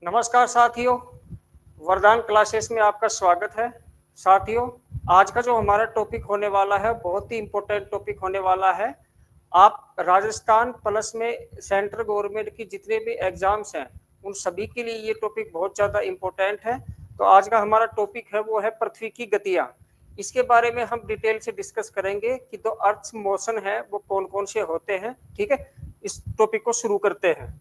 नमस्कार साथियों, वरदान क्लासेस में आपका स्वागत है। साथियों, आज का जो हमारा टॉपिक होने वाला है बहुत ही इम्पोर्टेंट टॉपिक होने वाला है। आप राजस्थान प्लस में सेंट्रल गवर्नमेंट की जितने भी एग्जाम्स हैं उन सभी के लिए ये टॉपिक बहुत ज़्यादा इम्पोर्टेंट है। तो आज का हमारा टॉपिक है वो है पृथ्वी की गतियाँ। इसके बारे में हम डिटेल से डिस्कस करेंगे कि जो अर्थ मोशन है वो कौन कौन से होते हैं। ठीक है, इस टॉपिक को शुरू करते हैं।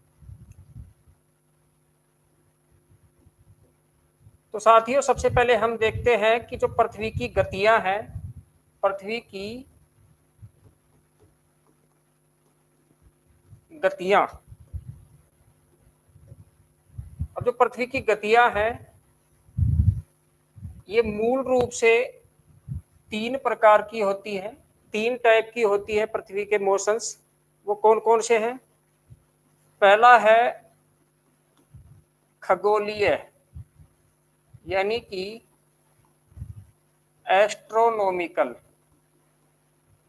तो साथियों, सबसे पहले हम देखते हैं कि जो पृथ्वी की गतियां हैं, पृथ्वी की गतियां। अब जो पृथ्वी की गतियां हैं ये मूल रूप से तीन प्रकार की होती हैं, तीन टाइप की होती है पृथ्वी के मोशंस। वो कौन कौन से हैं? पहला है खगोलीय, यानी कि एस्ट्रोनॉमिकल।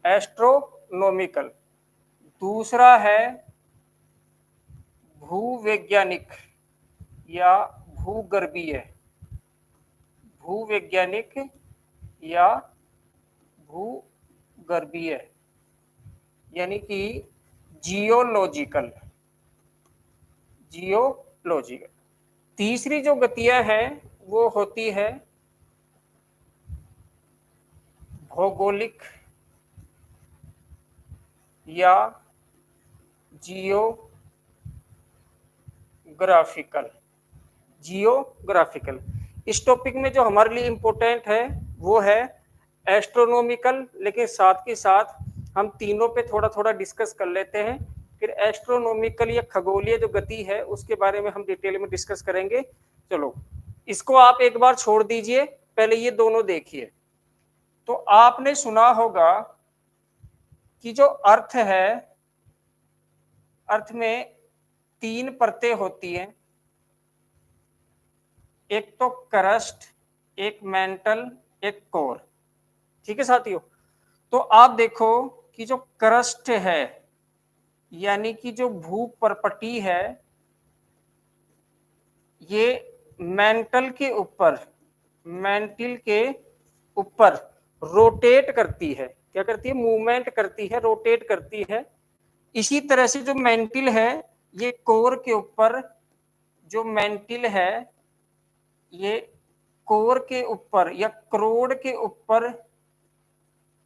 एस्ट्रोनॉमिकल। दूसरा है भूवैज्ञानिक या भूगर्भीय। भूवैज्ञानिक या भूगर्भीय यानी कि जियोलॉजिकल। जियोलॉजिकल। तीसरी जो गतियां हैं वो होती है भौगोलिक या जियोग्राफिकल। जियोग्राफिकल। इस टॉपिक में जो हमारे लिए इम्पोर्टेंट है वो है एस्ट्रोनॉमिकल, लेकिन साथ के साथ हम तीनों पे थोड़ा थोड़ा डिस्कस कर लेते हैं। फिर एस्ट्रोनॉमिकल या खगोलीय जो गति है उसके बारे में हम डिटेल में डिस्कस करेंगे। चलो, इसको आप एक बार छोड़ दीजिए, पहले ये दोनों देखिए। तो आपने सुना होगा कि जो अर्थ है, अर्थ में तीन परतें होती हैं। एक तो क्रस्ट, एक मेंटल, एक कोर। ठीक है साथियों, तो आप देखो कि जो क्रस्ट है यानी कि जो भूपरपटी है ये मेंटल के ऊपर, मेंटल के ऊपर रोटेट करती है। क्या करती है? मूवमेंट करती है, रोटेट करती है। इसी तरह से जो मेंटल है ये कोर के ऊपर, जो मेंटल है ये कोर के ऊपर या क्रोड के ऊपर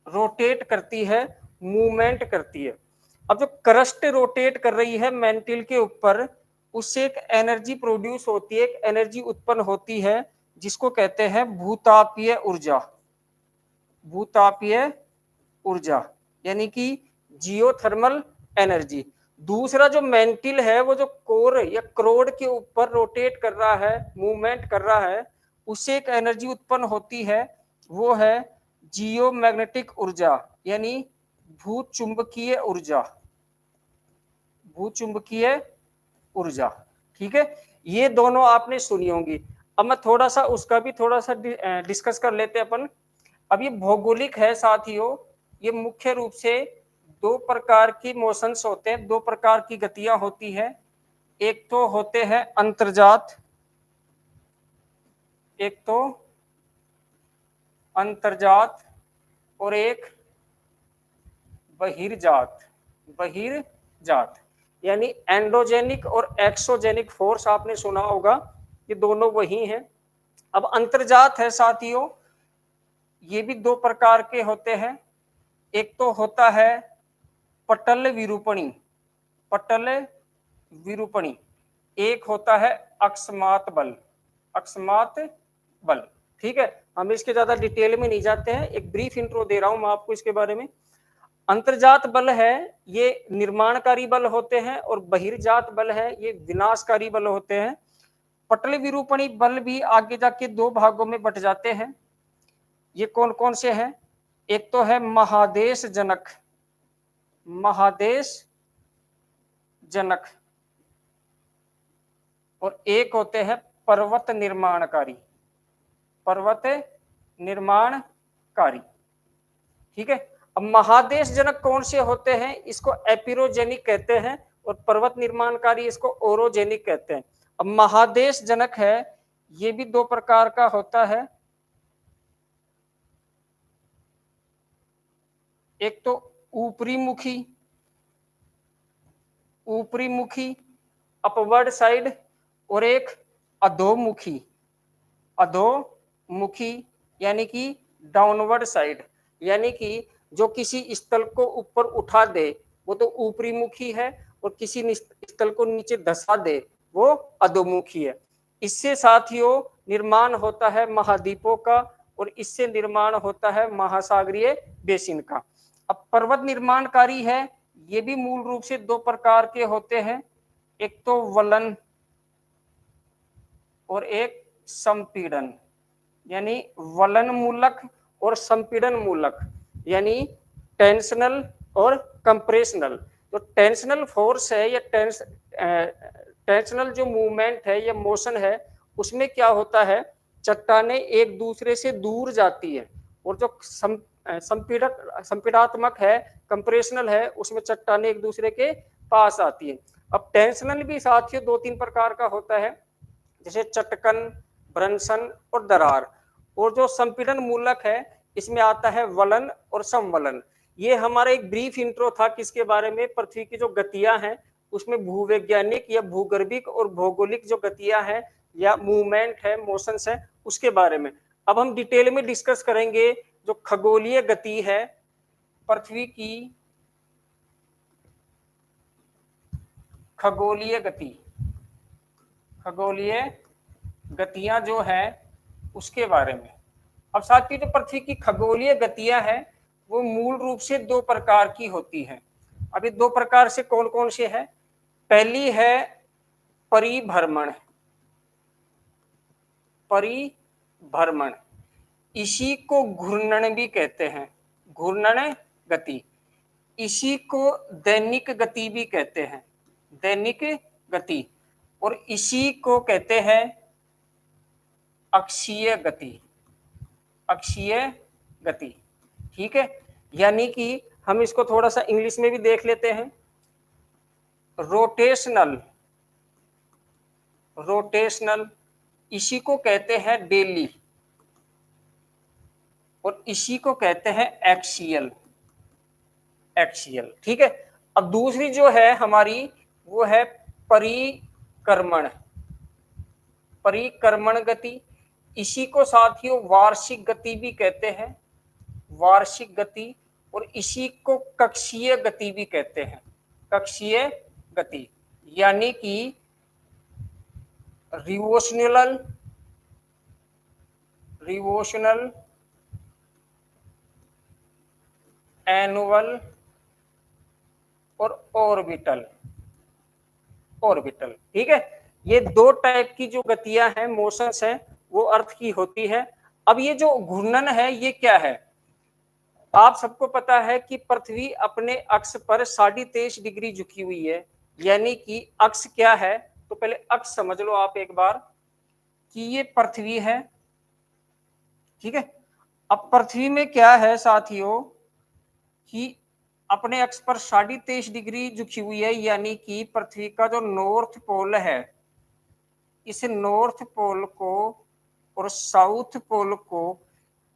रोटेट करती है, मूवमेंट करती है। अब जो क्रस्ट रोटेट कर रही है मेंटल के ऊपर, उससे एक एनर्जी प्रोड्यूस होती है, एक एनर्जी उत्पन्न होती है जिसको कहते हैं भूतापीय ऊर्जा। भूतापीय ऊर्जा यानी कि जियोथर्मल एनर्जी। दूसरा जो मेंटल है वो जो कोर या क्रोड के ऊपर रोटेट कर रहा है, मूवमेंट कर रहा है, उससे एक एनर्जी उत्पन्न होती है, वो है जियोमैग्नेटिक ऊर्जा यानी भूचुंबकीय ऊर्जा। भूचुंबकीय ऊर्जा। ठीक है, ये दोनों आपने सुनी होंगी। अब मैं थोड़ा सा उसका भी थोड़ा सा डिस्कस कर लेते हैं अपन। अब ये भौगोलिक है साथियों, ये मुख्य रूप से दो प्रकार की मोशंस होते हैं, दो प्रकार की गतियां होती है। एक तो होते हैं अंतर्जात, एक तो अंतर्जात और एक बहिर्जात। बहिर्जात यानी एंडोजेनिक और एक्सोजेनिक फोर्स आपने सुना होगा, ये दोनों वही हैं। अब अंतर्जात है साथियों, ये भी दो प्रकार के होते हैं। एक तो होता है पटल विरूपणी, पटल विरूपणी। एक होता है अकस्मात बल, अकस्मात बल। ठीक है, हम इसके ज्यादा डिटेल में नहीं जाते हैं, एक ब्रीफ इंट्रो दे रहा हूं मैं आपको इसके बारे में। अंतर्जात बल है ये निर्माणकारी बल होते हैं और बहिर्जात बल है ये विनाशकारी बल होते हैं। पटल विरूपणी बल भी आगे जाके दो भागों में बट जाते हैं। ये कौन कौन से हैं? एक तो है महादेश जनक, महादेश जनक, और एक होते हैं पर्वत निर्माणकारी, पर्वत निर्माणकारी। ठीक है, अब महादेश जनक कौन से होते हैं? इसको एपिरोजेनिक कहते हैं और पर्वत निर्माणकारी इसको ओरोजेनिक कहते हैं। अब महादेश जनक है, ये भी दो प्रकार का होता है। एक तो ऊपरी मुखी, ऊपरी मुखी अपवर्ड साइड, और एक अधोमुखी, अधोमुखी यानी कि डाउनवर्ड साइड, यानी कि जो किसी स्थल को ऊपर उठा दे वो तो ऊपरी मुखी है, और किसी स्थल को नीचे धसा दे वो अधोमुखी है। इससे साथियों निर्माण होता है महाद्वीपों का, और इससे निर्माण होता है महासागरीय बेसिन का। अब पर्वत निर्माणकारी है, ये भी मूल रूप से दो प्रकार के होते हैं, एक तो वलन और एक संपीड़न, यानी वलन मूलक और संपीड़न मूलक, यानी टेंशनल और कंप्रेशनल। जो टेंशनल फोर्स है या टेंशनल जो मूवमेंट है या मोशन है, उसमें क्या होता है, चट्टानें एक दूसरे से दूर जाती है, और जो संपीड़ात्मक है, कंप्रेशनल है, उसमें चट्टानें एक दूसरे के पास आती है। अब टेंशनल भी साथियों दो तीन प्रकार का होता है, जैसे चटकन, भ्रंशन और दरार। और जो संपीड़न मूलक है, इसमें आता है वलन और समवलन। ये हमारा एक ब्रीफ इंट्रो था किसके बारे में, पृथ्वी की जो गतियां हैं उसमें भूवैज्ञानिक या भूगर्भिक और भौगोलिक जो गतियां हैं या मूवमेंट है, मोशंस है, उसके बारे में। अब हम डिटेल में डिस्कस करेंगे जो खगोलीय गति है पृथ्वी की, खगोलीय गति, खगोलीय गतियां जो है उसके बारे में। अब साथियों जो पृथ्वी की खगोलीय गतियां हैं वो मूल रूप से दो प्रकार की होती हैं। अभी दो प्रकार से कौन कौन से है, पहली है परिभ्रमण, परिभ्रमण, इसी को घूर्णन भी कहते हैं, घूर्णन गति। इसी को दैनिक गति भी कहते हैं, दैनिक गति। और इसी को कहते हैं अक्षीय गति, अक्षीय गति। ठीक है, यानी कि हम इसको थोड़ा सा इंग्लिश में भी देख लेते हैं। रोटेशनल, रोटेशनल, इसी को कहते हैं डेली, और इसी को कहते हैं एक्सियल, एक्सियल। ठीक है, अब दूसरी जो है हमारी वो है परिक्रमण, परिक्रमण गति। इसी को साथियों वार्षिक गति भी कहते हैं, वार्षिक गति। और इसी को कक्षीय गति भी कहते हैं, कक्षीय गति, यानी कि रिवोशनल, रिवोशनल, एनुअल और ऑर्बिटल, ऑर्बिटल। ठीक है, ये दो टाइप की जो गतियां हैं, मोशंस हैं, वो अर्थ की होती है। अब ये जो घूर्णन है ये क्या है, आप सबको पता है कि पृथ्वी अपने अक्ष पर 23.5 डिग्री झुकी हुई है, यानी कि अक्ष क्या है, तो पहले अक्ष समझ लो आप एक बार कि ये पृथ्वी है। ठीक है, अब पृथ्वी में क्या है साथियों कि अपने अक्ष पर 23.5 डिग्री झुकी हुई है, यानी कि पृथ्वी का जो नॉर्थ पोल है, इस नॉर्थ पोल को और साउथ पोल को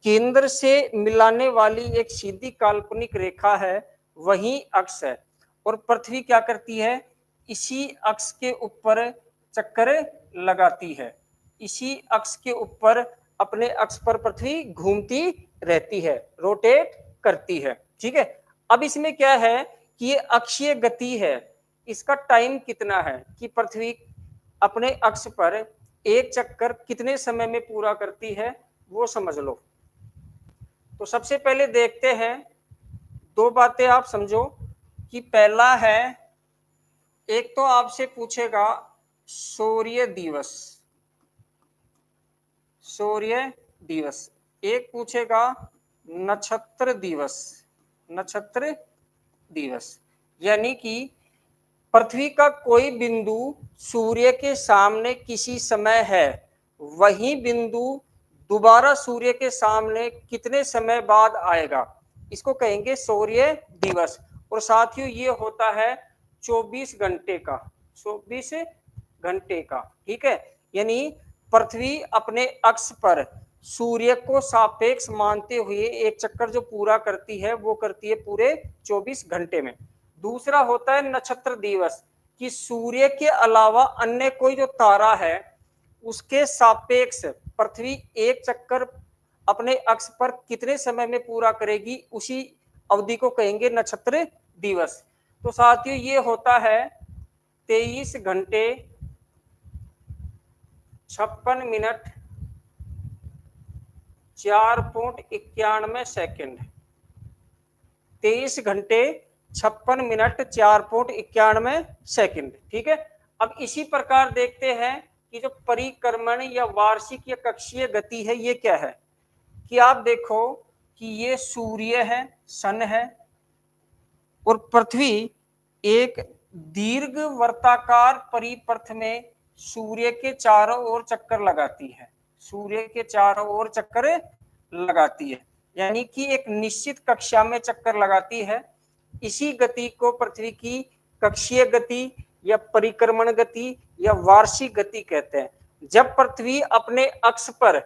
केंद्र से मिलाने वाली एक सीधी काल्पनिक रेखा है, वही अक्ष है। और पृथ्वी क्या करती है, इसी अक्ष के ऊपर चक्कर लगाती है, इसी अक्ष के ऊपर अपने अक्ष पर पृथ्वी घूमती रहती है, रोटेट करती है। ठीक है, अब इसमें क्या है कि ये अक्षीय गति है, इसका टाइम कितना है कि पृथ्वी अपने अक्ष पर एक चक्कर कितने समय में पूरा करती है, वो समझ लो। तो सबसे पहले देखते हैं, दो बातें आप समझो कि पहला है, एक तो आपसे पूछेगा सूर्य दिवस, सूर्य दिवस, एक पूछेगा नक्षत्र दिवस, नक्षत्र दिवस, यानी कि पृथ्वी का कोई बिंदु सूर्य के सामने किसी समय है, वही बिंदु दोबारा सूर्य के सामने कितने समय बाद आएगा, इसको कहेंगे सूर्य दिवस। और साथियों ये होता है 24 घंटे का, 24 घंटे का। ठीक है, यानी पृथ्वी अपने अक्ष पर सूर्य को सापेक्ष मानते हुए एक चक्कर जो पूरा करती है वो करती है पूरे 24 घंटे में। दूसरा होता है नक्षत्र दिवस, कि सूर्य के अलावा अन्य कोई जो तारा है उसके सापेक्ष पृथ्वी एक चक्कर अपने अक्ष पर कितने समय में पूरा करेगी, उसी अवधि को कहेंगे नक्षत्र दिवस। तो साथियों ये होता है 23 घंटे 56 मिनट 4.91 सेकंड। 23 घंटे 56 मिनट 4.91 सेकंड। ठीक है, अब इसी प्रकार देखते हैं कि जो परिक्रमण या वार्षिक या कक्षीय गति है ये क्या है। कि आप देखो कि ये सूर्य है, सन है, और पृथ्वी एक दीर्घ वर्ताकार परिपथ में सूर्य के चारों ओर चक्कर लगाती है, सूर्य के चारों ओर चक्कर लगाती है, यानी कि एक निश्चित कक्षा में चक्कर लगाती है। इसी गति को पृथ्वी की कक्षीय गति या परिक्रमण गति या वार्षिक गति कहते हैं। जब पृथ्वी अपने अक्ष पर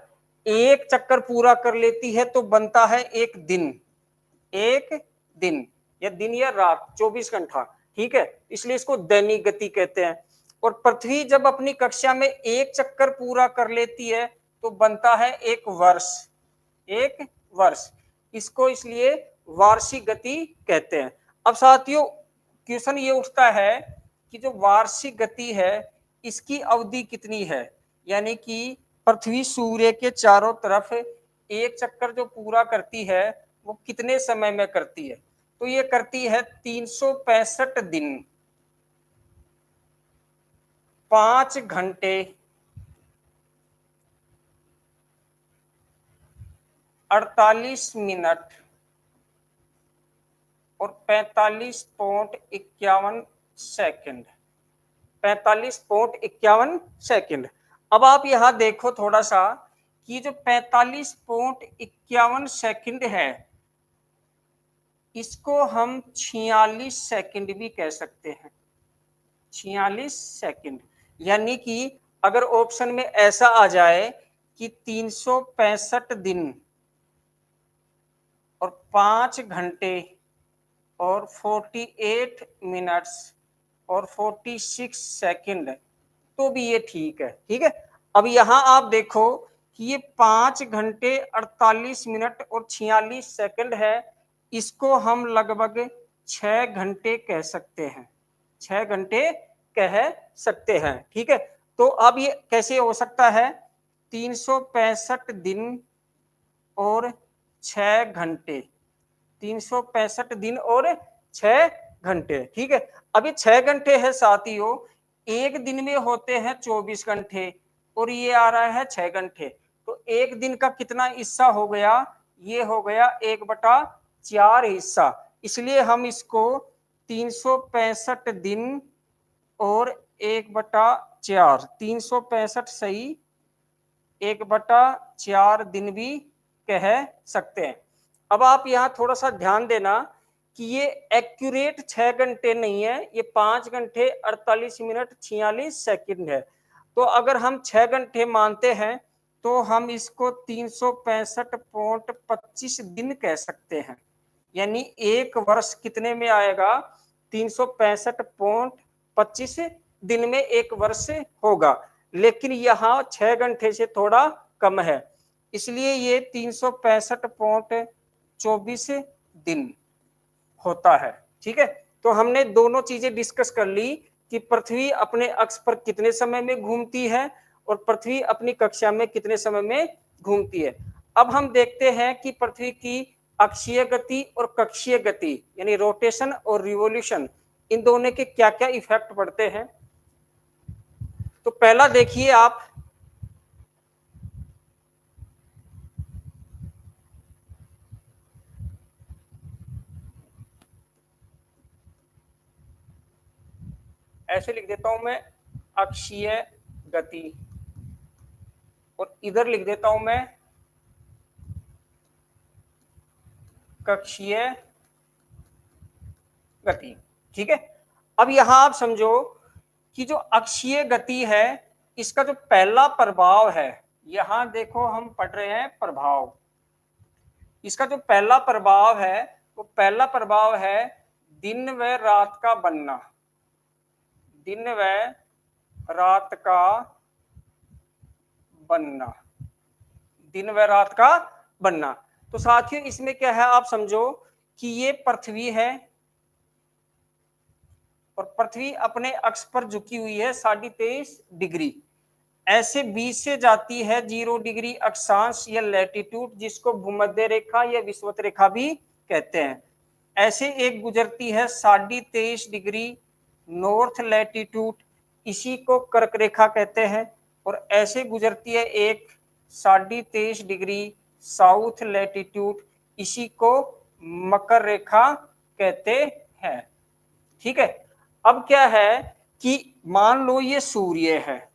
एक चक्कर पूरा कर लेती है तो बनता है एक दिन, एक दिन या दिन या रात 24 घंटा। ठीक है, इसलिए इसको दैनिक गति कहते हैं। और पृथ्वी जब अपनी कक्षा में एक चक्कर पूरा कर लेती है तो बनता है एक वर्ष, एक वर्ष। इसको इसलिए वार्षिक गति कहते हैं। अब साथियों क्वेश्चन ये उठता है कि जो वार्षिक गति है इसकी अवधि कितनी है, यानी कि पृथ्वी सूर्य के चारों तरफ एक चक्कर जो पूरा करती है वो कितने समय में करती है। तो ये करती है 365 दिन 5 घंटे 48 मिनट और 45.51 सेकंड, 45.51 सेकंड। अब आप यहां देखो थोड़ा सा कि जो 45.51 सेकंड है इसको हम 46 सेकंड भी कह सकते हैं, 46 सेकंड। यानी कि अगर ऑप्शन में ऐसा आ जाए कि 365 दिन और 5 घंटे और 48 मिनट्स और 46 सेकंड तो भी ये ठीक है। ठीक है, अब यहां आप देखो कि ये 5 घंटे 48 मिनट और 46 सेकंड है, इसको हम लगभग 6 घंटे कह सकते हैं, 6 घंटे कह सकते हैं। ठीक है, तो अब ये कैसे हो सकता है, 365 दिन और 6 घंटे, 365 दिन और 6 घंटे। ठीक है, अब ये 6 घंटे है साथियों, एक दिन में होते हैं 24 घंटे और ये आ रहा है 6 घंटे, तो एक दिन का कितना हिस्सा हो गया, ये हो गया 1/4 हिस्सा। इसलिए हम इसको 365 दिन और 1/4, 365 सही 1/4 दिन भी कह सकते हैं। अब आप यहाँ थोड़ा सा ध्यान देना कि ये एक्यूरेट 6 घंटे नहीं है, ये 5 घंटे 48 मिनट 46 सेकंड है। तो अगर हम 6 घंटे मानते हैं तो हम इसको 365.25 दिन कह सकते हैं, यानी एक वर्ष कितने में आएगा, 365.25 दिन में एक वर्ष होगा। लेकिन यहाँ 6 घंटे से थोड़ा कम है, इसलिए ये 365.24 दिन होता है। ठीक है, तो हमने दोनों चीजें डिस्कस कर ली कि पृथ्वी अपने अक्ष पर कितने समय में घूमती है और पृथ्वी अपनी कक्षा में कितने समय में घूमती है। अब हम देखते हैं कि पृथ्वी की अक्षीय गति और कक्षीय गति यानी रोटेशन और रिवोल्यूशन, इन दोनों के क्या क्या इफेक्ट पड़ते हैं। तो पहला देखिए आप, ऐसे लिख देता हूं मैं अक्षीय गति और इधर लिख देता हूं मैं कक्षीय गति। ठीक है, अब यहां आप समझो कि जो अक्षीय गति है इसका जो पहला प्रभाव है, यहां देखो हम पढ़ रहे हैं प्रभाव, इसका जो पहला प्रभाव है वो पहला प्रभाव है दिन व रात का बनना, दिन व रात का बनना, दिन व रात का बनना। तो साथियों इसमें क्या है आप समझो कि ये पृथ्वी है और पृथ्वी अपने अक्ष पर झुकी हुई है 23.5 डिग्री, ऐसे बीच से जाती है 0 डिग्री अक्षांश या लैटिट्यूड, जिसको भूमध्य रेखा या विषुवत रेखा भी कहते हैं। ऐसे एक गुजरती है 23.5 डिग्री नॉर्थ लैटिट्यूड, इसी को कर्क रेखा कहते हैं। और ऐसे गुजरती है एक 23.5 डिग्री साउथ लैटिट्यूड, इसी को मकर रेखा कहते हैं। ठीक है, अब क्या है कि मान लो ये सूर्य है,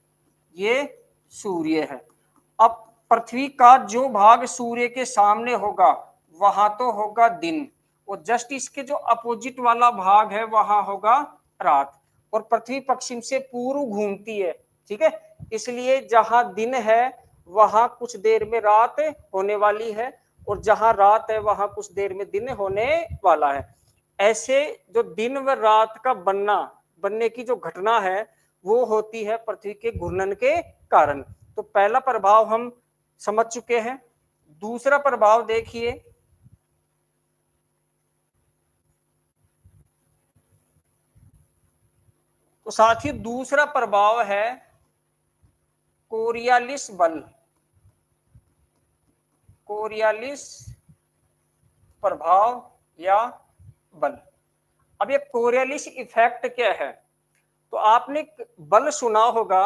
ये सूर्य है। अब पृथ्वी का जो भाग सूर्य के सामने होगा वहां तो होगा दिन, और जस्ट इसके जो अपोजिट वाला भाग है वहां होगा रात। और पृथ्वी पश्चिम से पूर्व घूमती है, ठीक है, इसलिए जहां दिन है वहां कुछ देर में रात होने वाली है, और जहां रात है वहां कुछ देर में दिन होने वाला है। ऐसे जो दिन व रात का बनने की जो घटना है वो होती है पृथ्वी के घूर्णन के कारण। तो पहला प्रभाव हम समझ चुके हैं। दूसरा प्रभाव देखिए, तो साथियों दूसरा प्रभाव है कोरियालिस बल, कोरियालिस प्रभाव या बल। अब ये कोरियालिस इफेक्ट क्या है? तो आपने बल सुना होगा,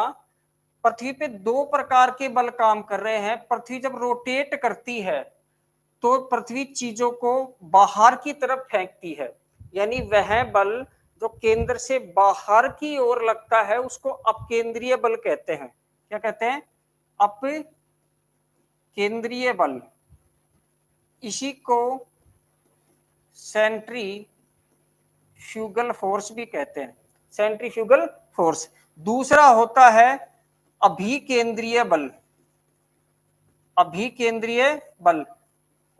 पृथ्वी पे दो प्रकार के बल काम कर रहे हैं। पृथ्वी जब रोटेट करती है तो पृथ्वी चीजों को बाहर की तरफ फेंकती है, यानी वह बल जो केंद्र से बाहर की ओर लगता है उसको अपकेंद्रीय बल कहते हैं। क्या कहते हैं? अपकेंद्रीय बल। इसी को सेंट्रीफ्यूगल फोर्स भी कहते हैं, सेंट्रीफ्यूगल फोर्स। दूसरा होता है अभिकेंद्रीय बल, अभिकेंद्रीय बल,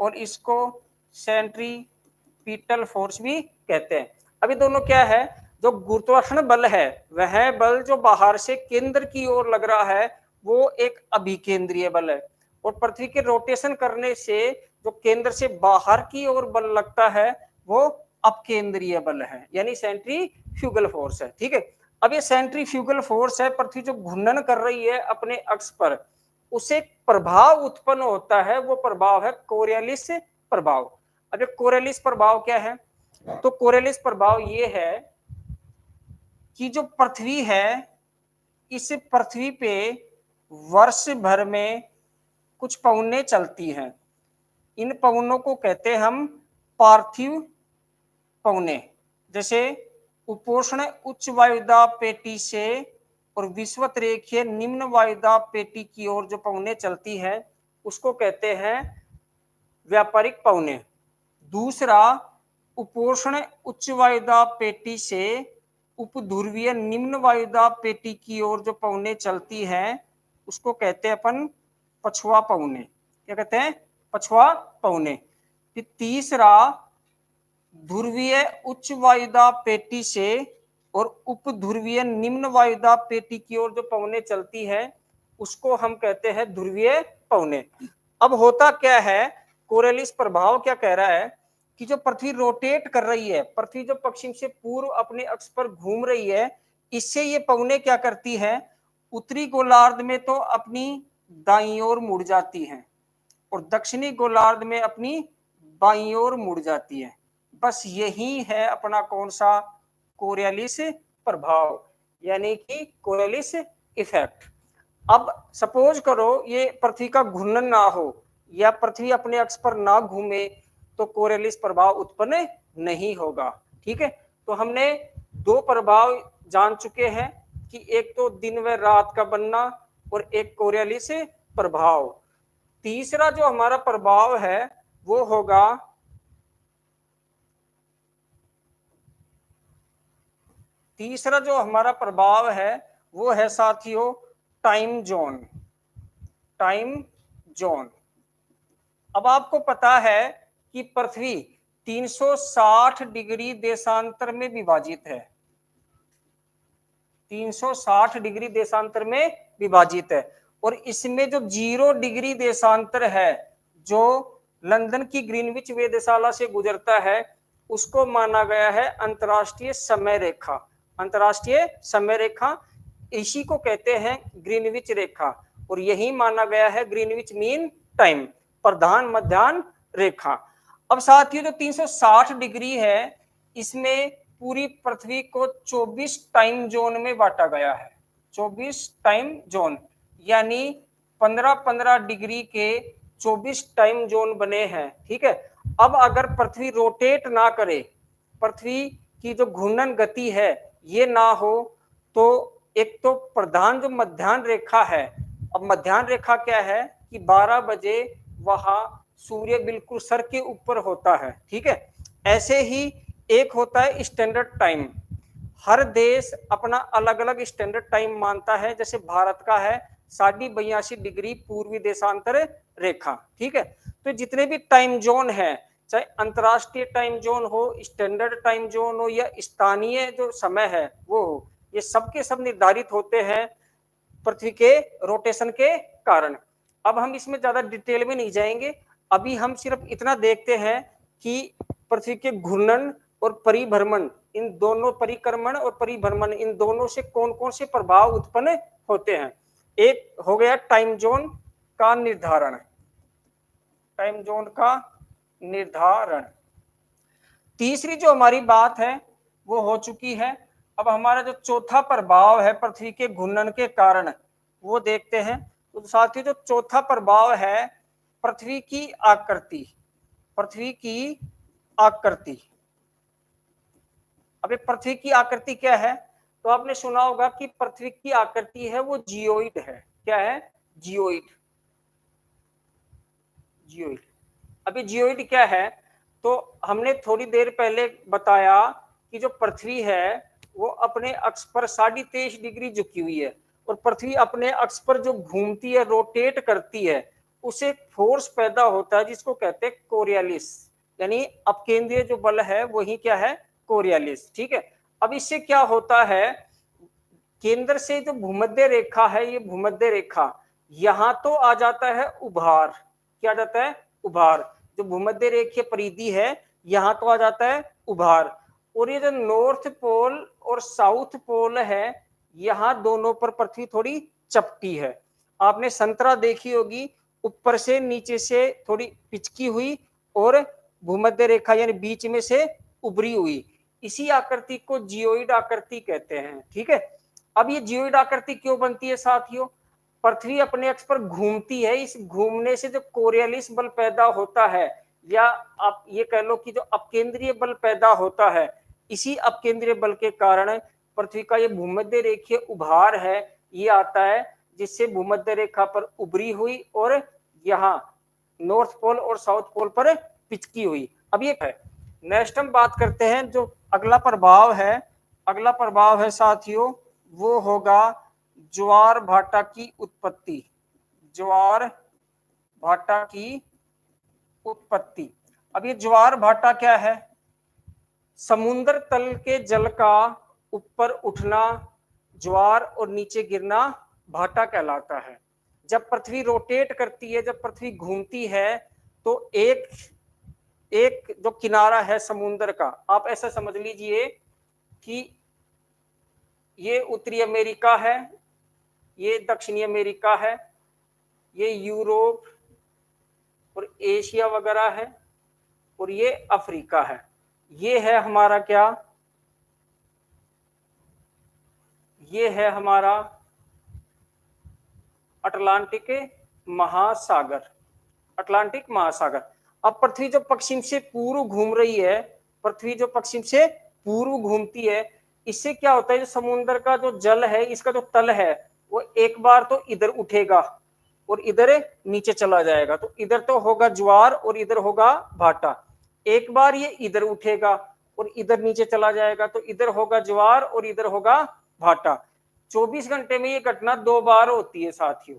और इसको सेंट्रीपिटल फोर्स भी कहते हैं। अभी दोनों क्या है, जो गुरुत्वाकर्षण बल है वह बल जो बाहर से केंद्र की ओर लग रहा है वो एक अभिकेंद्रीय बल है, और पृथ्वी के रोटेशन करने से जो केंद्र से बाहर की ओर बल लगता है वो अपकेंद्रीय बल है, यानी सेंट्रीफ्यूगल फोर्स है। ठीक है, अब ये सेंट्रीफ्यूगल फोर्स है, पृथ्वी जो घूर्णन कर रही है अपने अक्ष पर, उसे प्रभाव उत्पन्न होता है, वो प्रभाव है कोरियालिस प्रभाव। अब ये कोरियालिस प्रभाव क्या है? तो कोरियालिस प्रभाव ये है कि जो पृथ्वी है इस पृथ्वी पे वर्ष भर में कुछ पवनें चलती हैं, इन पवनों को कहते हैं हम पार्थिव पवनें। जैसे उपोष्ण उच्च वायुदाब पेटी से और विषुवत रेखीय निम्न वायुदाब पेटी की ओर जो पवनें चलती है उसको कहते हैं व्यापारिक पवनें। दूसरा, उपोष्ण उच्च वायुदाब पेटी से उपध्रुवीय निम्न वायुदाब पेटी की ओर जो पवनें चलती हैं उसको कहते हैं अपन पछुआ पवनें। क्या कहते हैं? पछुआ पवनें। फिर तीसरा, ध्रुवीय उच्च वायुदाब पेटी से और उपध्रुवीय निम्न वायुदाब पेटी की ओर जो पवनें चलती है उसको हम कहते हैं ध्रुवीय पवनें। अब होता क्या है, कोरियालिस प्रभाव क्या कह रहा है कि जो पृथ्वी रोटेट कर रही है, पृथ्वी जो पश्चिम से पूर्व अपने अक्ष पर घूम रही है, इससे ये पवनें क्या करती है, उत्तरी गोलार्ध में तो अपनी दाईं ओर मुड़ जाती हैं और दक्षिणी गोलार्ध में अपनी बाईं ओर मुड़ जाती है। बस यही है अपना कौन सा? कोरियालिस प्रभाव, यानी कि कोरियालिस इफेक्ट। अब सपोज करो ये पृथ्वी का घूर्णन ना हो या पृथ्वी अपने अक्ष पर ना घूमे तो कोरियालिस प्रभाव उत्पन्न नहीं होगा। ठीक है, तो हमने दो प्रभाव जान चुके हैं कि एक तो दिन व रात का बनना और एक कोरियालिस प्रभाव। तीसरा जो हमारा प्रभाव है वो होगा तीसरा जो हमारा प्रभाव है वो है साथियों टाइम जोन। Time zone. अब आपको पता है कि पृथ्वी 360 डिग्री देशांतर में विभाजित है। 360 डिग्री देशांतर में विभाजित है और इसमें जो 0 डिग्री देशांतर है जो लंदन की ग्रीनविच वेधशाला से गुजरता है उसको माना गया है अंतरराष्ट्रीय समय रेखा। अंतरराष्ट्रीय समय रेखा इसी को कहते हैं ग्रीनविच रेखा और यही माना गया है ग्रीनविच मीन टाइम, प्रधान मध्याह्न रेखा। अब साथियों जो 360 डिग्री है इसमें पूरी पृथ्वी को 24 टाइम जोन में बांटा गया है। 24 टाइम जोन यानी 15-15 डिग्री के 24 टाइम जोन बने हैं। ठीक है, अब अगर पृथ्वी रोटेट ना करे, पृथ्वी की जो घूर्णन गति है ये ना हो तो एक तो प्रधान जो मध्याह्न रेखा है, अब मध्याह्न रेखा क्या है कि 12 बजे वहां सूर्य बिल्कुल सर के ऊपर होता है। ठीक है, ऐसे ही एक होता है स्टैंडर्ड टाइम। हर देश अपना अलग अलग स्टैंडर्ड टाइम मानता है, जैसे भारत का है 82.5 डिग्री पूर्वी देशांतर रेखा। ठीक है, तो जितने भी टाइम जोन है, चाहे अंतरराष्ट्रीय टाइम जोन हो, स्टैंडर्ड टाइम जोन हो या स्थानीय जो समय है वो हो, ये सबके सब निर्धारित होते हैं पृथ्वी के रोटेशन के कारण। अब हम इसमें ज्यादा डिटेल में नहीं जाएंगे, अभी हम सिर्फ इतना देखते हैं कि पृथ्वी के घूर्णन और परिभ्रमण, इन दोनों परिक्रमण और परिभ्रमण, इन दोनों से कौन कौन से प्रभाव उत्पन्न होते हैं। एक हो गया टाइम जोन का निर्धारण। टाइम जोन का निर्धारण। तीसरी जो हमारी बात है वो हो चुकी है। अब हमारा जो चौथा प्रभाव है पृथ्वी के घूर्णन के कारण वो देखते हैं। तो साथियों जो चौथा प्रभाव है पृथ्वी की आकृति। पृथ्वी की आकृति। अब पृथ्वी की आकृति क्या है, तो आपने सुना होगा कि पृथ्वी की आकृति है वो जियोइड है। क्या है? जियोइड। जियोइड। अभी जियोइड क्या है, तो हमने थोड़ी देर पहले बताया कि जो पृथ्वी है वो अपने अक्ष पर 23.5 डिग्री झुकी हुई है और पृथ्वी अपने अक्ष पर जो घूमती है, रोटेट करती है, उसे फोर्स पैदा होता है जिसको कहते हैं कोरियालिस, यानी अपकेंद्रीय जो बल है वही क्या है? कोरियालिस। ठीक है, अब इससे क्या होता है, केंद्र से जो भूमध्य रेखा है, ये भूमध्य रेखा यहां तो आ जाता है उभार। क्या आ जाता है? उभार। जो भूमध्य रेखीय परिधि है यहां तो आ जाता है उभार, और ये जो नॉर्थ पोल और साउथ पोल है यहां दोनों पर पृथ्वी थोड़ी चपटी है। आपने संतरा देखी होगी, ऊपर से नीचे से थोड़ी पिचकी हुई और भूमध्य रेखा यानी बीच में से उभरी हुई, इसी आकृति को जियोइड आकृति कहते हैं। ठीक है, अब ये जियोइड आकृति क्यों बनती है साथियों? पृथ्वी अपने अक्ष पर घूमती है, इस घूमने से जो कोरियालिस बल पैदा होता है, या आप ये कह लो कि जो अपकेंद्रीय बल पैदा होता है, इसी अपकेंद्रीय बल के कारण पृथ्वी का ये भूमध्य रेखीय उभार है ये आता है, जिससे भूमध्य रेखा पर उभरी हुई और यहाँ नॉर्थ पोल और साउथ पोल पर पिचकी हुई। अब ये है, नेक्स्ट हम बात करते हैं जो अगला प्रभाव है। अगला प्रभाव है साथियों वो होगा ज्वार भाटा की उत्पत्ति। ज्वार भाटा की उत्पत्ति। अब ये ज्वार भाटा क्या है? समुद्र तल के जल का ऊपर उठना, ज्वार, और नीचे गिरना भाटा कहलाता है। जब पृथ्वी रोटेट करती है, जब पृथ्वी घूमती है, तो एक जो किनारा है समुद्र का, आप ऐसा समझ लीजिए कि ये उत्तरी अमेरिका है, ये दक्षिणी अमेरिका है, ये यूरोप और एशिया वगैरह है, और ये अफ्रीका है। ये है हमारा क्या? ये है हमारा अटलांटिक महासागर। अटलांटिक महासागर। अब पृथ्वी जो पश्चिम से पूर्व घूम रही है, पृथ्वी जो पश्चिम से पूर्व घूमती है, इससे क्या होता है, जो समुद्र का जो जल है, इसका जो तल है, वो एक बार तो इधर उठेगा और इधर नीचे चला जाएगा, तो इधर तो होगा ज्वार और इधर होगा भाटा। एक बार ये इधर उठेगा और इधर नीचे चला जाएगा, तो इधर होगा ज्वार और इधर होगा भाटा। 24 घंटे में ये घटना 2 बार होती है साथियों।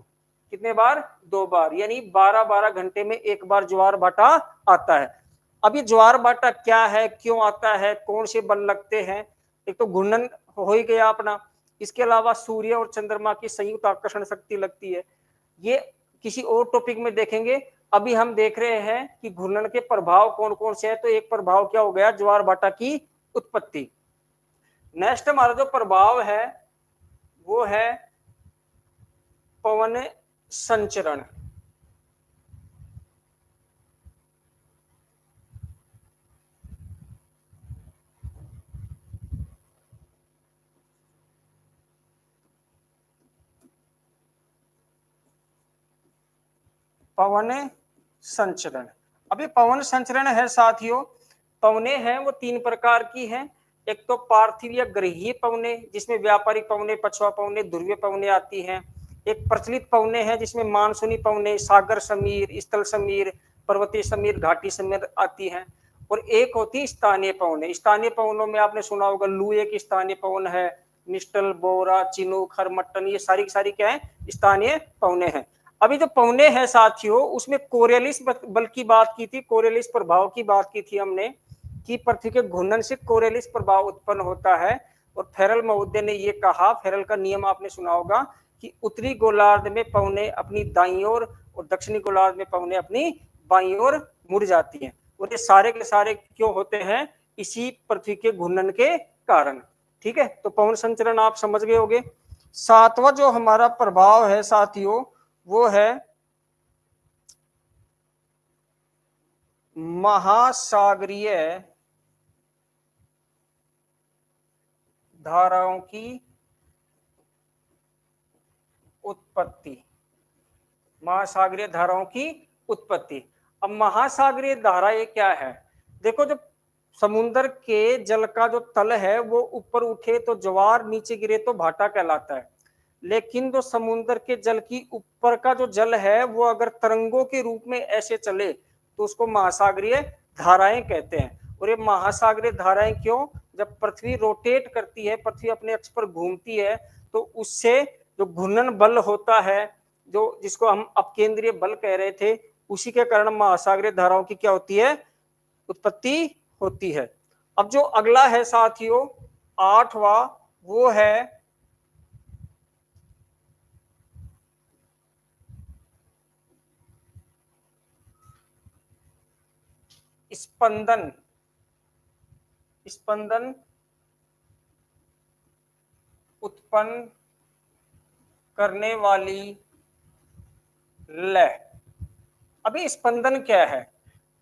कितने बार? 2 बार, यानी 12-12 घंटे में एक बार ज्वार भाटा आता है। अब ये ज्वार भाटा क्या है, क्यों आता है, कौन से बल लगते हैं? एक तो घूर्णन हो ही गया अपना, इसके अलावा सूर्य और चंद्रमा की संयुक्त आकर्षण शक्ति लगती है। ये किसी और टॉपिक में देखेंगे। अभी हम देख रहे हैं कि घूर्णन के प्रभाव कौन कौन से हैं। तो एक प्रभाव क्या हो गया? ज्वार भाटा की उत्पत्ति। नेक्स्ट हमारा जो प्रभाव है वो है पवन संचरण। पवन संचरण, अब ये पवन संचरण है साथियों, पवने हैं वो 3 प्रकार की हैं। एक तो पार्थिव या ग्रहीय पवने, जिसमें व्यापारिक पवने, पछुआ पवने, ध्रुवीय पवने आती हैं। एक प्रचलित पवने हैं जिसमें मानसूनी पवने, सागर समीर, स्थल समीर, पर्वतीय समीर, घाटी समीर आती हैं। और एक होती है स्थानीय पवने। स्थानीय पवनों में आपने सुना होगा लू एक स्थानीय पवन है, निस्टल, बोरा, चिनूक, हरमट्टन, ये सारी सारी क्या है? स्थानीय पवने हैं। अभी जो पवने हैं साथियों, उसमें कोरियलिस बल की बात की थी, कोरियलिस प्रभाव की बात की थी हमने, कि पृथ्वी के घूर्णन से कोरियलिस प्रभाव उत्पन्न होता है। और फेरल महोदय ने ये कहा, फेरल का नियम आपने सुना होगा, कि उत्तरी गोलार्ध में पवने अपनी दाईं ओर और दक्षिणी गोलार्ध में पवने अपनी बाईं ओर मुड़ जाती हैं। और ये सारे के सारे क्यों होते हैं? इसी पृथ्वी के घूर्णन के कारण। ठीक है, तो पवन संचरण आप समझ गए होंगे। 7वां जो हमारा प्रभाव है साथियों वो है महासागरीय धाराओं की उत्पत्ति। महासागरीय धाराओं की उत्पत्ति। अब महासागरीय धारा ये क्या है? देखो, जब समुद्र के जल का जो तल है वो ऊपर उठे तो ज्वार, नीचे गिरे तो भाटा कहलाता है। लेकिन जो समुद्र के जल की ऊपर का जो जल है वो अगर तरंगों के रूप में ऐसे चले तो उसको महासागरीय धाराएं कहते हैं। और ये महासागरीय धाराएं क्यों? जब पृथ्वी रोटेट करती है, पृथ्वी अपने अक्ष पर घूमती है, तो उससे जो घूर्णन बल होता है, जो जिसको हम अपकेंद्रीय बल कह रहे थे, उसी के कारण महासागरीय धाराओं की क्या होती है? उत्पत्ति होती है। अब जो अगला है साथियों 8वां, वो है स्पंदन। स्पंदन उत्पन्न करने वाली लय। अभी स्पंदन क्या है?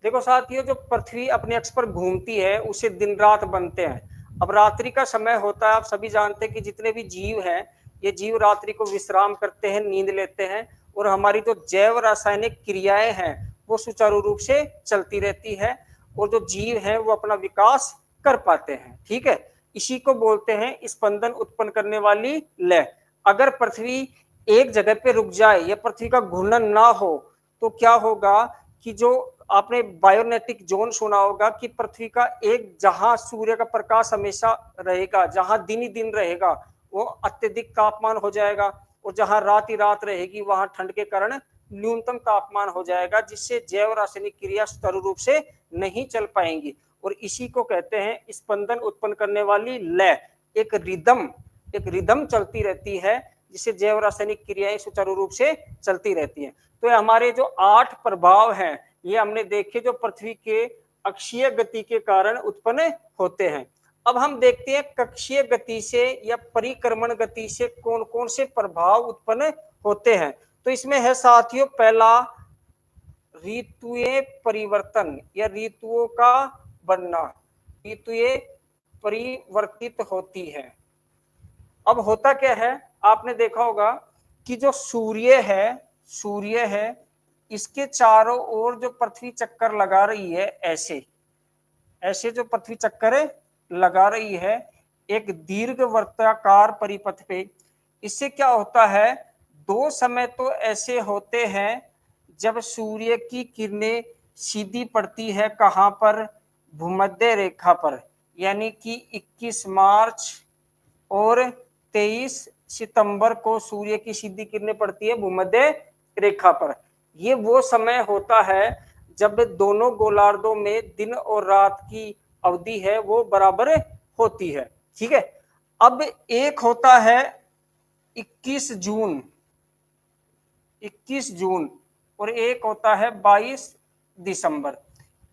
देखो साथियों, जो पृथ्वी अपने अक्ष पर घूमती है उसे दिन रात बनते हैं। अब रात्रि का समय होता है, आप सभी जानते हैं कि जितने भी जीव हैं ये जीव रात्रि को विश्राम करते हैं, नींद लेते हैं, और हमारी जो जैव रासायनिक क्रियाएं हैं वो सुचारू रूप से चलती रहती है, और जो जीव हैं वो अपना विकास कर पाते हैं। ठीक है, इसी को बोलते हैं स्पंदन उत्पन्न करने वाली लय। अगर पृथ्वी एक जगह पे रुक जाए या पृथ्वी का घूर्णन ना हो तो क्या होगा कि जो आपने बायोनेटिक जोन सुना होगा कि पृथ्वी का एक, जहां सूर्य का प्रकाश हमेशा रहेगा, जहां दिन ही दिन रहेगा, वो अत्यधिक तापमान हो जाएगा, और जहां रात ही रात रहेगी वहां ठंड के कारण न्यूनतम तापमान हो जाएगा, जिससे जैव रासायनिक क्रिया सुचारू रूप से नहीं चल पाएंगी। और इसी को कहते हैं स्पंदन उत्पन्न करने वाली लय। एक रिदम चलती रहती है जिससे जैव रासायनिक क्रियाएं सुचारू रूप से चलती रहती हैं। तो हमारे जो 8 प्रभाव हैं ये हमने देखे जो पृथ्वी के अक्षीय गति के कारण उत्पन्न होते हैं। अब हम देखते हैं कक्षीय गति से या परिक्रमण गति से कौन कौन से प्रभाव उत्पन्न होते हैं। तो इसमें है साथियों पहला ऋतुएं परिवर्तन या ऋतुओं का बनना। ऋतुएं परिवर्तित होती है। अब होता क्या है, आपने देखा होगा कि जो सूर्य है इसके चारों ओर जो पृथ्वी चक्कर लगा रही है, ऐसे जो पृथ्वी चक्कर लगा रही है एक दीर्घ वर्ताकार परिपथ पे, इससे क्या होता है, 2 समय तो ऐसे होते हैं जब सूर्य की किरणें सीधी पड़ती है कहां पर? भूमध्य रेखा पर। यानी कि 21 मार्च और 23 सितंबर को सूर्य की सीधी किरणें पड़ती है भूमध्य रेखा पर। ये वो समय होता है जब दोनों गोलार्धों में दिन और रात की अवधि है वो बराबर होती है। ठीक है, अब एक होता है 21 जून 21 जून और एक होता है 22 दिसंबर।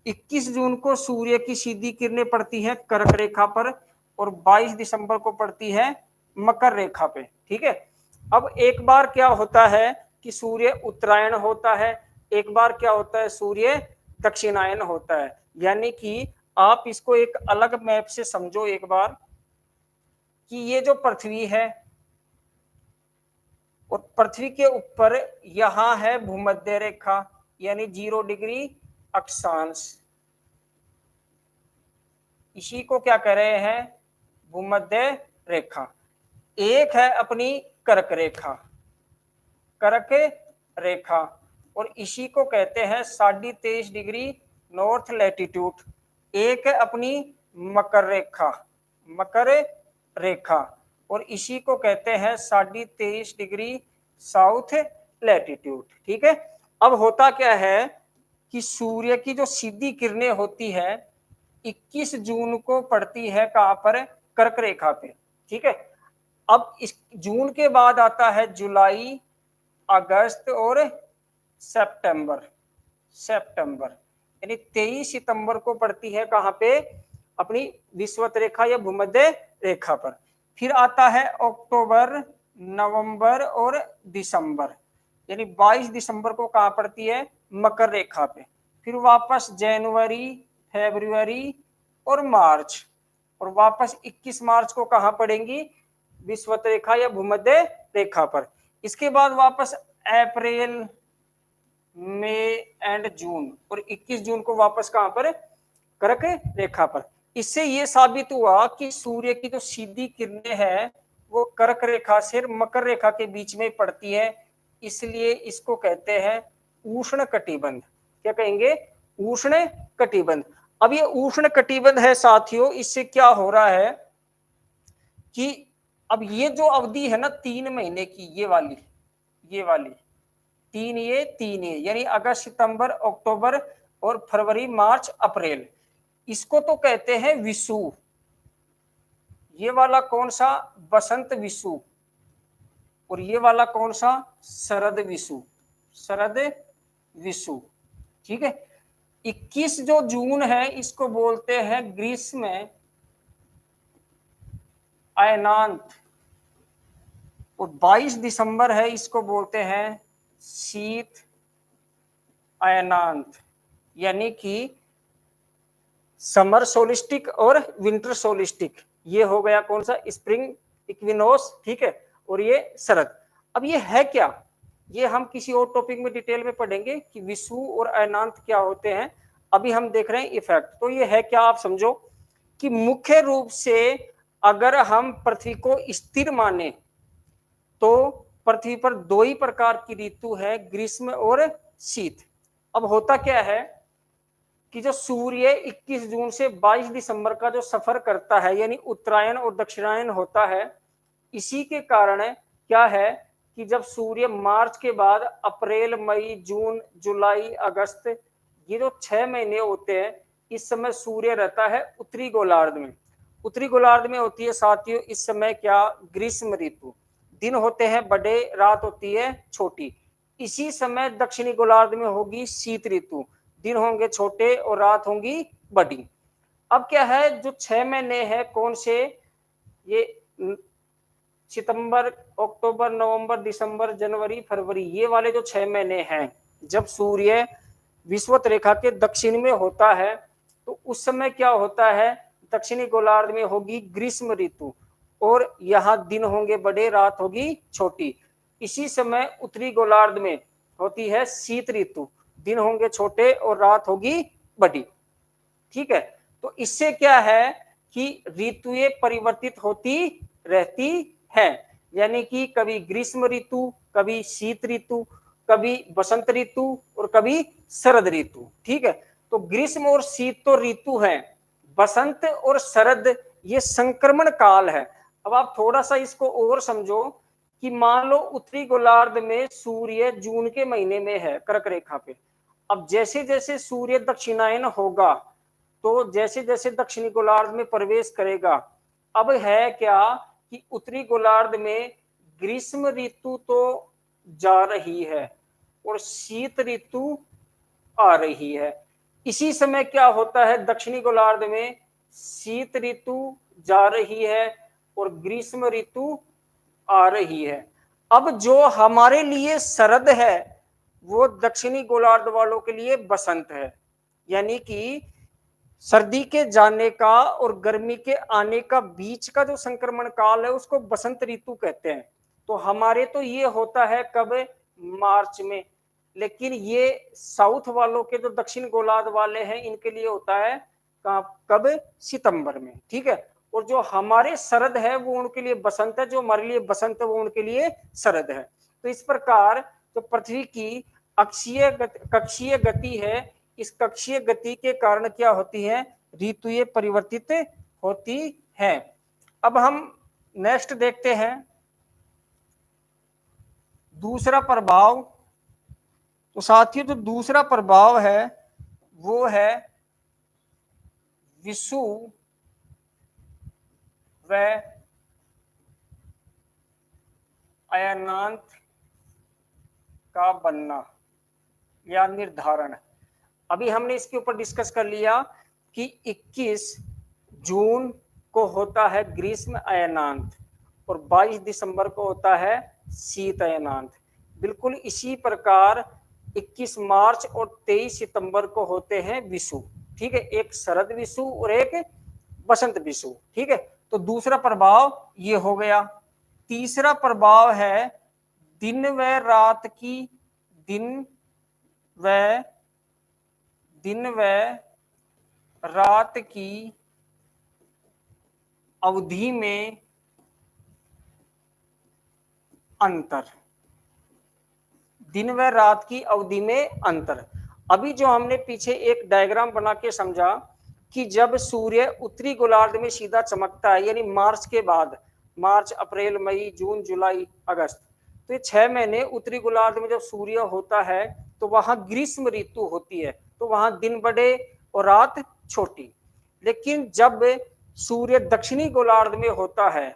21 जून को सूर्य की सीधी किरणें पड़ती है कर्क रेखा पर और 22 दिसंबर को पड़ती है मकर रेखा पे। ठीक है, अब एक बार क्या होता है कि सूर्य उत्तरायण होता है, एक बार क्या होता है सूर्य दक्षिणायन होता है। यानी कि आप इसको एक अलग मैप से समझो एक बार कि ये जो पृथ्वी है और पृथ्वी के ऊपर यहां है भूमध्य रेखा यानी 0 डिग्री अक्षांश, इसी को क्या कह रहे हैं भूमध्य रेखा। एक है अपनी कर्क रेखा, कर्क रेखा, और इसी को कहते हैं 23.5 डिग्री नॉर्थ लैटिट्यूड। एक है अपनी मकर रेखा, मकर रेखा, और इसी को कहते हैं 23.5 डिग्री साउथ लैटिट्यूड। ठीक है, अब होता क्या है कि सूर्य की जो सीधी किरणें होती है 21 जून को पड़ती है कहां पर कर्क रेखा पे। ठीक है, अब इस जून के बाद आता है जुलाई, अगस्त और सितंबर। सितंबर यानी 23 सितंबर को पड़ती है कहां पे अपनी विषुवत रेखा या भूमध्य रेखा पर। फिर आता है अक्टूबर, नवंबर और दिसंबर, यानी 22 दिसंबर को कहां पड़ती है मकर रेखा पे। फिर वापस जनवरी, फरवरी और मार्च, और वापस 21 मार्च को कहां पड़ेंगी विषुवत रेखा या भूमध्य रेखा पर। इसके बाद वापस अप्रैल, मई एंड जून, और 21 जून को वापस कहां पर कर्क रेखा पर। इससे यह साबित हुआ कि सूर्य की जो सीधी किरणें हैं वो कर्क रेखा से मकर रेखा के बीच में पड़ती है, इसलिए इसको कहते हैं उष्ण कटिबंध। क्या कहेंगे उष्ण कटिबंध। अब ये उष्ण कटिबंध है साथियों, इससे क्या हो रहा है कि अब ये जो अवधि है ना 3 महीने की, ये वाली 3 ये यानी अगस्त, सितंबर, अक्टूबर और फरवरी, मार्च, अप्रैल, इसको तो कहते हैं विषुव। ये वाला कौन सा बसंत विषुव, और ये वाला कौन सा शरद विषुव, शरद विषुव। ठीक है, 21 जो जून है इसको बोलते हैं ग्रीष्म अयनांत, और 22 दिसंबर है इसको बोलते हैं शीत अयनांत, यानी कि समर सोलिस्टिक और विंटर सोलिस्टिक। ये हो गया कौन सा स्प्रिंग इक्विनोक्स। ठीक है, और ये शरद। अब ये है क्या, ये हम किसी और टॉपिक में डिटेल में पढ़ेंगे कि विषुव और अयनांत क्या होते हैं। अभी हम देख रहे हैं इफेक्ट। तो ये है क्या, आप समझो कि मुख्य रूप से अगर हम पृथ्वी को स्थिर माने तो पृथ्वी पर 2 ही प्रकार की ऋतु है, ग्रीष्म और शीत। अब होता क्या है कि जो सूर्य 21 जून से 22 दिसंबर का जो सफर करता है यानी उत्तरायण और दक्षिणायन होता है, इसी के कारण क्या है कि जब सूर्य मार्च के बाद अप्रैल, मई, जून, जुलाई, अगस्त, ये जो 6 महीने होते हैं, इस समय सूर्य रहता है उत्तरी गोलार्ध में। उत्तरी गोलार्ध में होती है साथियों इस समय क्या ग्रीष्म ऋतु, दिन होते हैं बड़े, रात होती है छोटी। इसी समय दक्षिणी गोलार्ध में होगी शीत ऋतु, दिन होंगे छोटे और रात होंगी बड़ी। अब क्या है जो 6 महीने हैं कौन से, ये सितंबर, अक्टूबर, नवंबर, दिसंबर, जनवरी, फरवरी, ये वाले जो 6 महीने हैं जब सूर्य विषुवत रेखा के दक्षिण में होता है तो उस समय क्या होता है दक्षिणी गोलार्ध में होगी ग्रीष्म ऋतु, और यहाँ दिन होंगे बड़े, रात होगी छोटी। इसी समय उत्तरी गोलार्ध में होती है शीत ऋतु, दिन होंगे छोटे और रात होगी बड़ी। ठीक है, तो इससे क्या है कि ऋतुएं परिवर्तित होती रहती है, यानी कि कभी ग्रीष्म ऋतु, कभी शीत ऋतु, कभी बसंत ऋतु और कभी शरद ऋतु। ठीक है, तो ग्रीष्म और शीत तो ऋतु है, बसंत और शरद ये संक्रमण काल है। अब आप थोड़ा सा इसको और समझो कि मान लो उत्तरी गोलार्ध में सूर्य जून के महीने में है कर्क रेखा पे। अब जैसे जैसे सूर्य दक्षिणायन होगा तो जैसे जैसे दक्षिणी गोलार्ध में प्रवेश करेगा, अब है क्या कि उत्तरी गोलार्ध में ग्रीष्म ऋतु तो जा रही है और शीत ऋतु आ रही है। इसी समय क्या होता है, दक्षिणी गोलार्ध में शीत ऋतु जा रही है और ग्रीष्म ऋतु आ रही है। अब जो हमारे लिए शरद है वो दक्षिणी गोलार्ध वालों के लिए बसंत है। यानी कि सर्दी के जाने का और गर्मी के आने का बीच का जो संक्रमण काल है उसको बसंत ऋतु कहते हैं। तो हमारे तो ये होता है कब, मार्च में, लेकिन ये साउथ वालों के जो दक्षिण गोलार्ध वाले हैं इनके लिए होता है कब, सितंबर में। ठीक है, और जो हमारे शरद है वो उनके लिए बसंत है, जो हमारे लिए बसंत है वो उनके लिए शरद है। तो इस प्रकार जो पृथ्वी की कक्षीय गति है, इस कक्षीय गति के कारण क्या होती है, ऋतुएं परिवर्तित होती है। अब हम नेक्स्ट देखते हैं दूसरा प्रभाव। तो साथियों जो दूसरा प्रभाव है वो है विषुव व अयनांत का बनना या निर्धारण। अभी हमने इसके ऊपर डिस्कस कर लिया कि 21 जून को होता है ग्रीष्म अयनांत और 22 दिसंबर को होता है शीत अयनांत। बिल्कुल इसी प्रकार 21 मार्च और 23 सितंबर को होते हैं विषुव। ठीक है, एक शरद विषुव और एक बसंत विषुव। ठीक है, तो दूसरा प्रभाव ये हो गया। तीसरा प्रभाव है दिन व रात की दिन व रात की अवधि में अंतर। दिन व रात की अवधि में अंतर। अभी जो हमने पीछे एक डायग्राम बना के समझा कि जब सूर्य उत्तरी गोलार्ध में सीधा चमकता है, यानी मार्च के बाद, मार्च, अप्रैल, मई, जून, जुलाई, अगस्त, तो ये 6 महीने उत्तरी गोलार्ध में जब सूर्य होता है तो वहां ग्रीष्म ऋतु होती है, तो वहां दिन बड़े और रात छोटी। लेकिन जब सूर्य दक्षिणी गोलार्ध में होता है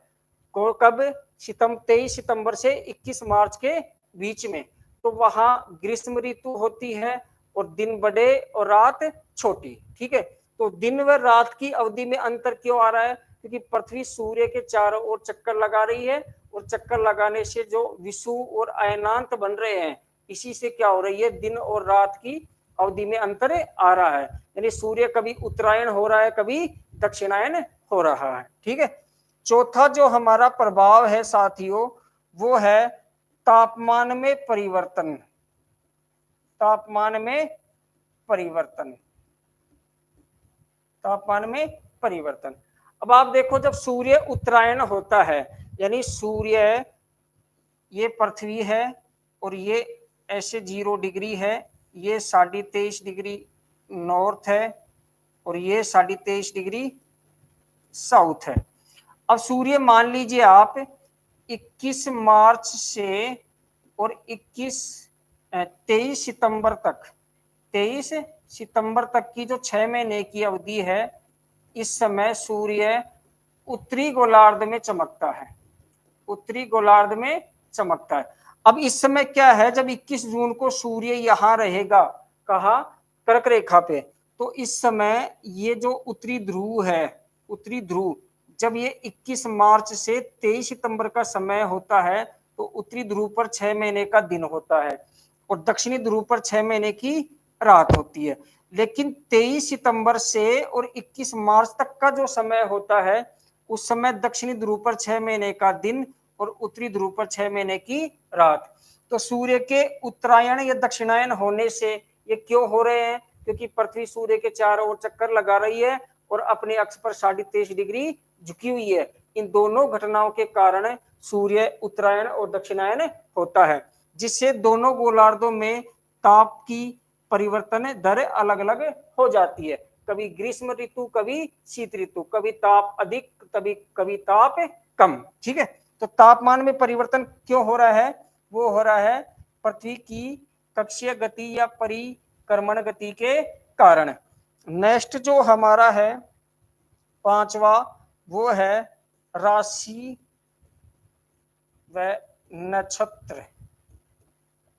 कब, 23 सितंबर से 21 मार्च के बीच में, तो वहां ग्रीष्म ऋतु होती है और दिन बड़े और रात छोटी। ठीक है, तो दिन व रात की अवधि में अंतर क्यों आ रहा है, क्योंकि पृथ्वी सूर्य के चारों ओर चक्कर लगा रही है और चक्कर लगाने से जो विषुव और अयनांत बन रहे हैं, इसी से क्या हो रही है, दिन और रात की अवधि में अंतर आ रहा है। यानी सूर्य कभी उत्तरायण हो रहा है, कभी दक्षिणायन हो रहा है। ठीक है, चौथा जो हमारा प्रभाव है साथियों वो है तापमान में परिवर्तन। तापमान में परिवर्तन, तापमान में परिवर्तन। अब आप देखो जब सूर्य उत्तरायण होता है, यानी सूर्य, ये पृथ्वी है और ये ऐसे 0 डिग्री है, ये 23.5 डिग्री नॉर्थ है और ये 23.5 डिग्री साउथ है। अब सूर्य मान लीजिए आप 21 मार्च से और 23 सितंबर तक, 23 सितंबर तक की जो 6 महीने की अवधि है, इस समय सूर्य उत्तरी गोलार्ध में चमकता है, उत्तरी गोलार्ध में चमकता है। अब इस समय क्या है, जब 21 जून को सूर्य यहां रहेगा, कहा, कर्क रेखा पे, तो इस समय ये जो उत्तरी ध्रुव है, उत्तरी ध्रुव, जब ये 21 मार्च से 23 सितंबर का समय होता है तो उत्तरी ध्रुव पर 6 महीने का दिन होता है और दक्षिणी ध्रुव पर 6 महीने की रात होती है। लेकिन 23 सितंबर से और 21 मार्च तक का जो समय होता है, उस समय दक्षिणी ध्रुव पर 6 महीने का दिन और उत्तरी ध्रुव पर 6 महीने की रात। तो सूर्य के उत्तरायण या दक्षिणायन होने से ये क्यों हो रहे हैं, क्योंकि पृथ्वी सूर्य के चारों ओर चक्कर लगा रही है और अपने अक्ष पर 23.5 डिग्री झुकी हुई है। इन दोनों घटनाओं के कारण सूर्य उत्तरायण और दक्षिणायन होता है, जिससे दोनों गोलार्धों में ताप की परिवर्तन दर अलग अलग हो जाती है। कभी ग्रीष्म ऋतु, कभी शीत ऋतु, कभी ताप अधिक, कभी ताप कम। ठीक है, तो तापमान में परिवर्तन क्यों हो रहा है? वो हो रहा है पृथ्वी की कक्षीय गति या परिक्रमण गति के कारण। नेक्स्ट जो हमारा है पांचवा, वो है राशि व नक्षत्र।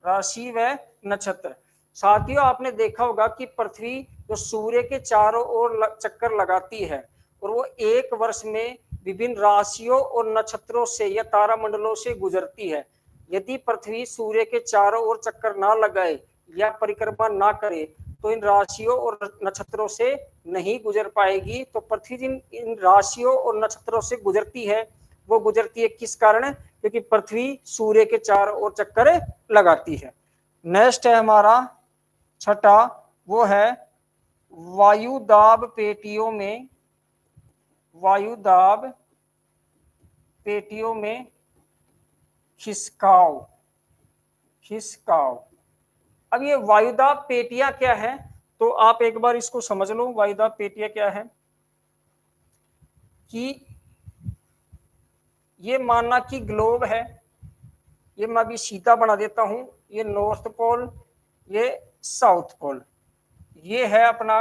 राशि व नक्षत्र। साथियों, आपने देखा होगा कि पृथ्वी जो सूर्य के चारों ओर चक्कर लगाती है और वो एक वर्ष में विभिन्न राशियों और नक्षत्रों से या तारामंडलों से गुजरती है। यदि पृथ्वी सूर्य के चारों ओर चक्कर ना लगाए या परिक्रमा ना करे तो इन राशियों और नक्षत्रों से नहीं गुजर पाएगी। तो पृथ्वी जिन इन राशियों और नक्षत्रों से गुजरती है, वो गुजरती है किस कारण? क्योंकि पृथ्वी सूर्य के चारों ओर चक्कर लगाती है। नेक्स्ट है हमारा छठा, वो है वायुदाब पेटियों में, वायुदाब पेटियों में खिसकाव। खिसकाव। अब ये वायुदाब पेटियां क्या है, तो आप एक बार इसको समझ लो। वायुदाब पेटियां क्या है कि ये मानना कि ग्लोब है, ये मैं अभी सीधा बना देता हूं, ये नॉर्थ पोल, ये साउथ पोल, ये है अपना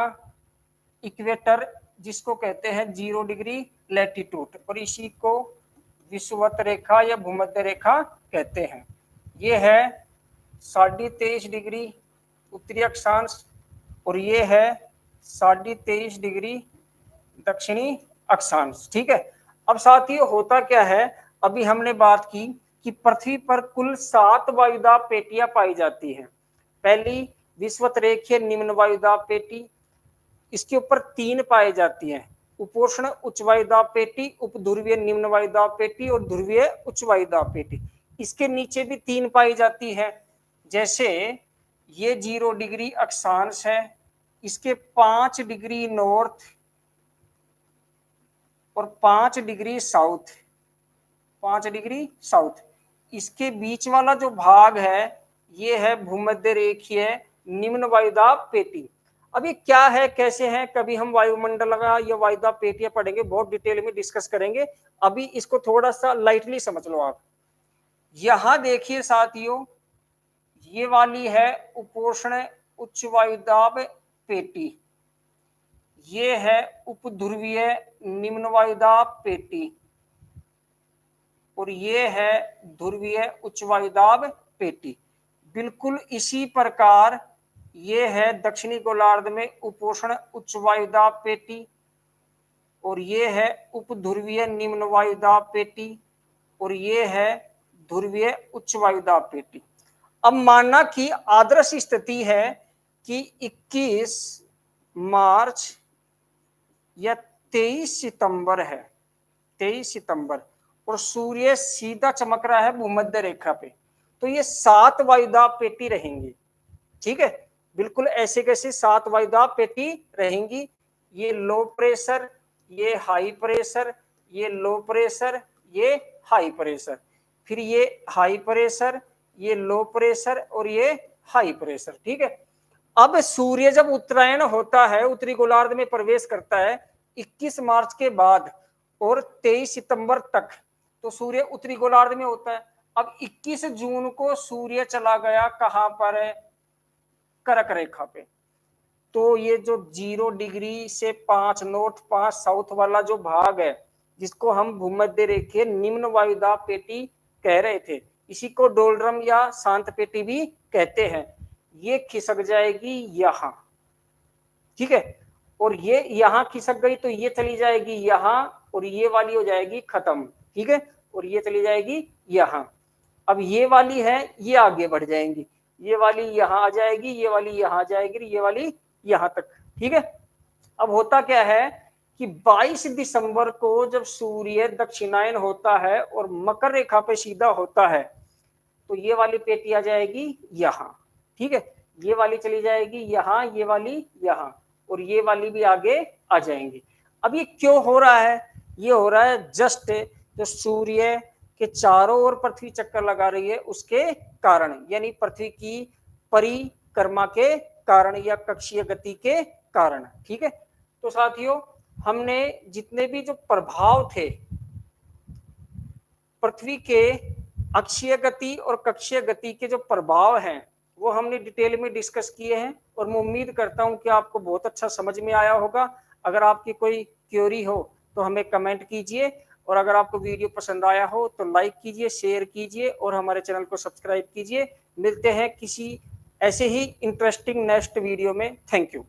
इक्वेटर जिसको कहते हैं 0 डिग्री लैटिट्यूड, और इसी को विषुवत रेखा या भूमध्य रेखा कहते हैं। ये है 23.5 डिग्री उत्तरी अक्षांश और ये है 23.5 डिग्री दक्षिणी अक्षांश। ठीक है, अब साथियों होता क्या है, अभी हमने बात की कि पृथ्वी पर कुल 7 वायुदाब पेटियां पाई जाती हैं। पहली विषुवत रेखीय निम्न वायुदाब पेटी, इसके ऊपर 3 पाई जाती हैं, उपोष्ण उच्च वायुदाब पेटी, उपध्रुवीय निम्न वायुदाब पेटी और ध्रुवीय उच्च वायुदाब पेटी। इसके नीचे भी 3 पाई जाती है, जैसे ये 0 डिग्री अक्षांश है, इसके 5 डिग्री नॉर्थ और 5 डिग्री साउथ, 5 डिग्री साउथ। इसके बीच वाला जो भाग है ये है भूमध्य रेखीय निम्न वायुदाब पेटी। अब ये क्या है, कैसे है, कभी हम वायुमंडल या वायुदाब पेटियां पढ़ेंगे, बहुत डिटेल में डिस्कस करेंगे। अभी इसको थोड़ा सा लाइटली समझ लो आप। यहां देखिए साथियों, ये वाली है उपोष्ण उच्च वायुदाब पेटी, ये है उपध्रुवीय निम्न वायुदाब पेटी और ये है ध्रुवीय उच्च वायुदाब पेटी। बिल्कुल इसी प्रकार ये है दक्षिणी गोलार्ध में उपोष्ण उच्च वायुदाब पेटी और ये है उपध्रुवीय निम्न वायुदाब पेटी और ये है ध्रुवीय उच्च वायुदाब पेटी। अब मानना कि आदर्श स्थिति है कि 21 मार्च या 23 सितंबर है, 23 सितंबर, और सूर्य सीधा चमक रहा है भूमध्य रेखा पे, तो ये 7 वायुदाब पेटी रहेंगी। ठीक है, बिल्कुल ऐसे कैसे 7 वायुदाब पेटी रहेंगी। ये लो प्रेशर, ये हाई प्रेशर, ये लो प्रेशर, ये हाई प्रेशर, फिर ये हाई प्रेशर, ये लो प्रेशर और ये हाई प्रेशर। ठीक है, अब सूर्य जब उत्तरायण होता है, उत्तरी गोलार्ध में प्रवेश करता है 21 मार्च के बाद और 23 सितंबर तक, तो सूर्य उत्तरी गोलार्ध में होता है। अब 21 जून को सूर्य चला गया कहां पर है, कर्क रेखा पे, तो ये जो 0 डिग्री से 5 नॉर्थ 5 साउथ वाला जो भाग है, जिसको हम भूमध्य रेखीय निम्न वायुदाब पेटी कह रहे थे, इसी को डोलड्रम या शांत पेटी भी कहते हैं, ये खिसक जाएगी यहां। ठीक है, और ये यहां खिसक गई तो ये चली जाएगी यहां और ये वाली हो जाएगी खत्म। ठीक है, और ये चली जाएगी यहां। अब ये वाली है, ये आगे बढ़ जाएंगी, ये वाली यहां आ जाएगी, ये वाली यहां आ जाएगी, ये वाली यहां तक। ठीक है, अब होता क्या है कि 22 दिसंबर को जब सूर्य दक्षिणायन होता है और मकर रेखा पे सीधा होता है, तो ये वाली पेटी आ जाएगी यहां। ठीक है, ये वाली चली जाएगी यहां, ये वाली यहां और ये वाली भी आगे आ जाएंगी। अब ये क्यों हो रहा है? ये हो रहा है जस्ट जो सूर्य के चारों ओर पृथ्वी चक्कर लगा रही है उसके कारण, यानी पृथ्वी की परिक्रमा के कारण या कक्षीय गति के कारण। ठीक है, तो साथियों हमने जितने भी जो प्रभाव थे पृथ्वी के अक्षीय गति और कक्षीय गति के जो प्रभाव हैं वो हमने डिटेल में डिस्कस किए हैं और मैं उम्मीद करता हूं कि आपको बहुत अच्छा समझ में आया होगा। अगर आपकी कोई क्वेरी हो तो हमें कमेंट कीजिए और अगर आपको वीडियो पसंद आया हो तो लाइक कीजिए, शेयर कीजिए और हमारे चैनल को सब्सक्राइब कीजिए। मिलते हैं किसी ऐसे ही इंटरेस्टिंग नेक्स्ट वीडियो में। Thank you.